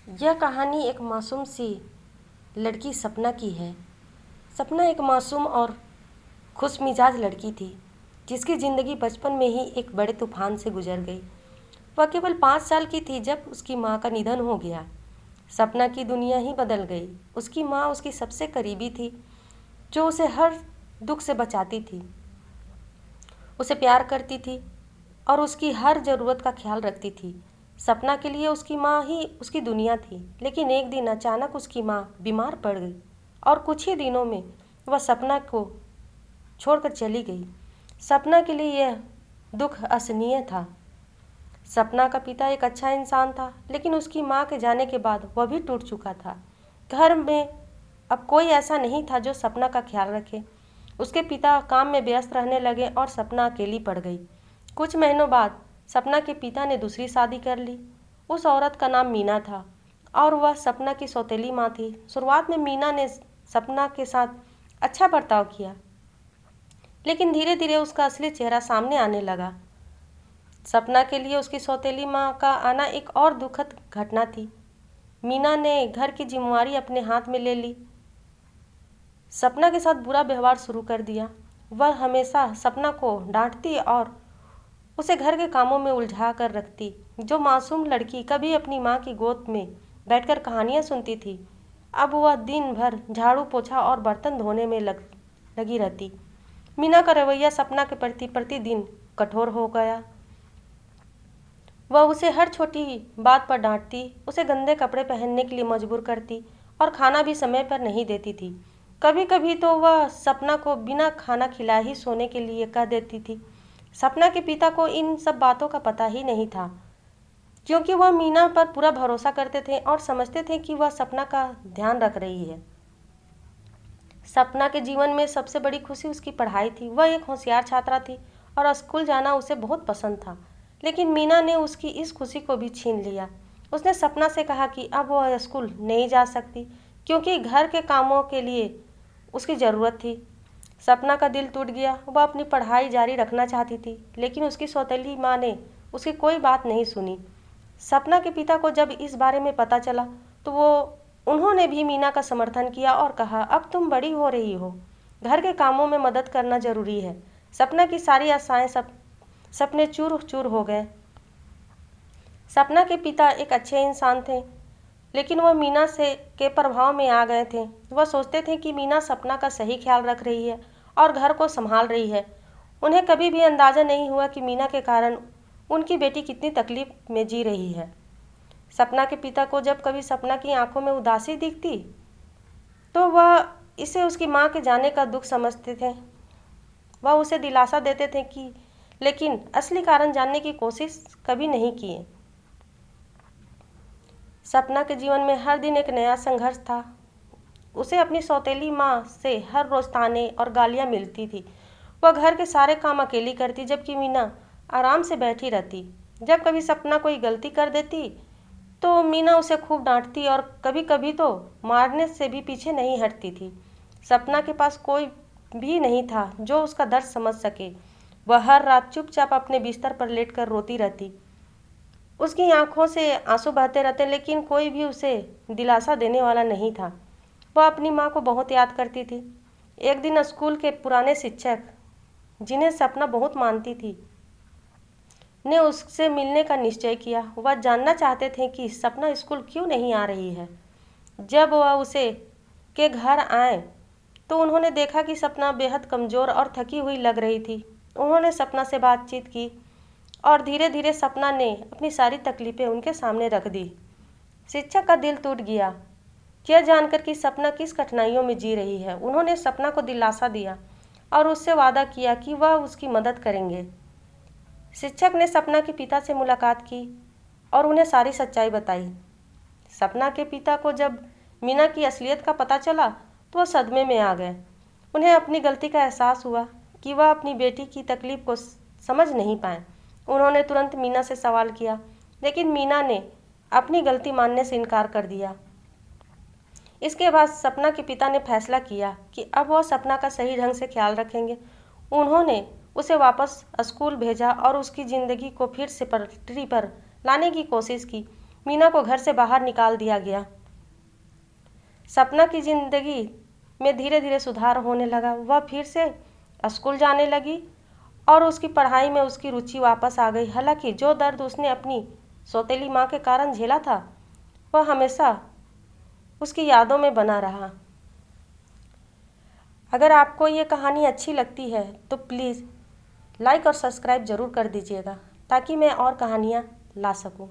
यह कहानी एक मासूम सी लड़की सपना की है। सपना एक मासूम और खुशमिजाज लड़की थी जिसकी ज़िंदगी बचपन में ही एक बड़े तूफान से गुजर गई। वह केवल 5 साल की थी जब उसकी माँ का निधन हो गया। सपना की दुनिया ही बदल गई। उसकी माँ उसकी सबसे करीबी थी, जो उसे हर दुख से बचाती थी, उसे प्यार करती थी और उसकी हर ज़रूरत का ख्याल रखती थी। सपना के लिए उसकी माँ ही उसकी दुनिया थी। लेकिन एक दिन अचानक उसकी माँ बीमार पड़ गई और कुछ ही दिनों में वह सपना को छोड़कर चली गई। सपना के लिए यह दुख असहनीय था। सपना का पिता एक अच्छा इंसान था, लेकिन उसकी माँ के जाने के बाद वह भी टूट चुका था। घर में अब कोई ऐसा नहीं था जो सपना का ख्याल रखे। उसके पिता काम में व्यस्त रहने लगे और सपना अकेली पड़ गई। कुछ महीनों बाद सपना के पिता ने दूसरी शादी कर ली। उस औरत का नाम मीना था और वह सपना की सौतेली माँ थी। शुरुआत में मीना ने सपना के साथ अच्छा बर्ताव किया, लेकिन धीरे धीरे उसका असली चेहरा सामने आने लगा। सपना के लिए उसकी सौतेली माँ का आना एक और दुखद घटना थी। मीना ने घर की जिम्मेवारी अपने हाथ में ले ली, सपना के साथ बुरा व्यवहार शुरू कर दिया। वह हमेशा सपना को डांटती और उसे घर के कामों में उलझा कर रखती। जो मासूम लड़की कभी अपनी माँ की गोद में बैठकर कहानियाँ सुनती थी, अब वह दिन भर झाड़ू पोछा और बर्तन धोने में लगी रहती। मीना का रवैया सपना के प्रति प्रतिदिन कठोर हो गया। वह उसे हर छोटी बात पर डांटती, उसे गंदे कपड़े पहनने के लिए मजबूर करती और खाना भी समय पर नहीं देती थी। कभी कभी तो वह सपना को बिना खाना खिलाए ही सोने के लिए कह देती थी। सपना के पिता को इन सब बातों का पता ही नहीं था, क्योंकि वह मीना पर पूरा भरोसा करते थे और समझते थे कि वह सपना का ध्यान रख रही है। सपना के जीवन में सबसे बड़ी खुशी उसकी पढ़ाई थी। वह एक होशियार छात्रा थी और स्कूल जाना उसे बहुत पसंद था। लेकिन मीना ने उसकी इस खुशी को भी छीन लिया। उसने सपना से कहा कि अब वह स्कूल नहीं जा सकती, क्योंकि घर के कामों के लिए उसकी ज़रूरत थी। सपना का दिल टूट गया। वह अपनी पढ़ाई जारी रखना चाहती थी, लेकिन उसकी सौतेली माँ ने उसकी कोई बात नहीं सुनी। सपना के पिता को जब इस बारे में पता चला तो उन्होंने भी मीना का समर्थन किया और कहा, अब तुम बड़ी हो रही हो, घर के कामों में मदद करना जरूरी है। सपना की सारी आशाएं सपने चूर चूर हो गए। सपना के पिता एक अच्छे इंसान थे, लेकिन वह मीना से के प्रभाव में आ गए थे। वह सोचते थे कि मीना सपना का सही ख्याल रख रही है और घर को संभाल रही है। उन्हें कभी भी अंदाज़ा नहीं हुआ कि मीना के कारण उनकी बेटी कितनी तकलीफ में जी रही है। सपना के पिता को जब कभी सपना की आंखों में उदासी दिखती तो वह इसे उसकी माँ के जाने का दुख समझते थे। वह उसे दिलासा देते थे कि लेकिन असली कारण जानने की कोशिश कभी नहीं किए। सपना के जीवन में हर दिन एक नया संघर्ष था। उसे अपनी सौतेली माँ से हर रोज ताने और गालियाँ मिलती थी। वह घर के सारे काम अकेली करती, जबकि मीना आराम से बैठी रहती। जब कभी सपना कोई गलती कर देती तो मीना उसे खूब डांटती और कभी कभी तो मारने से भी पीछे नहीं हटती थी। सपना के पास कोई भी नहीं था जो उसका दर्द समझ सके। वह हर रात चुपचाप अपने बिस्तर पर लेटकर रोती रहती। उसकी आंखों से आंसू बहते रहते, लेकिन कोई भी उसे दिलासा देने वाला नहीं था। वह अपनी माँ को बहुत याद करती थी। एक दिन स्कूल के पुराने शिक्षक, जिन्हें सपना बहुत मानती थी, ने उससे मिलने का निश्चय किया। वह जानना चाहते थे कि सपना स्कूल क्यों नहीं आ रही है। जब वह उसे के घर आए तो उन्होंने देखा कि सपना बेहद कमज़ोर और थकी हुई लग रही थी। उन्होंने सपना से बातचीत की और धीरे धीरे सपना ने अपनी सारी तकलीफ़ें उनके सामने रख दी। शिक्षक का दिल टूट गया यह जानकर कि सपना किस कठिनाइयों में जी रही है। उन्होंने सपना को दिलासा दिया और उससे वादा किया कि वह उसकी मदद करेंगे। शिक्षक ने सपना के पिता से मुलाकात की और उन्हें सारी सच्चाई बताई। सपना के पिता को जब मीना की असलियत का पता चला तो वह सदमे में आ गए। उन्हें अपनी गलती का एहसास हुआ कि वह अपनी बेटी की तकलीफ को समझ नहीं पाए। उन्होंने तुरंत मीना से सवाल किया, लेकिन मीना ने अपनी गलती मानने से इनकार कर दिया। इसके बाद सपना के पिता ने फैसला किया कि अब वह सपना का सही ढंग से ख्याल रखेंगे। उन्होंने उसे वापस स्कूल भेजा और उसकी ज़िंदगी को फिर से पटरी पर लाने की कोशिश की। मीना को घर से बाहर निकाल दिया गया। सपना की ज़िंदगी में धीरे धीरे सुधार होने लगा। वह फिर से स्कूल जाने लगी और उसकी पढ़ाई में उसकी रुचि वापस आ गई। हालांकि जो दर्द उसने अपनी सौतेली माँ के कारण झेला था वह हमेशा उसकी यादों में बना रहा। अगर आपको ये कहानी अच्छी लगती है तो प्लीज़ लाइक और सब्सक्राइब ज़रूर कर दीजिएगा ताकि मैं और कहानियाँ ला सकूँ।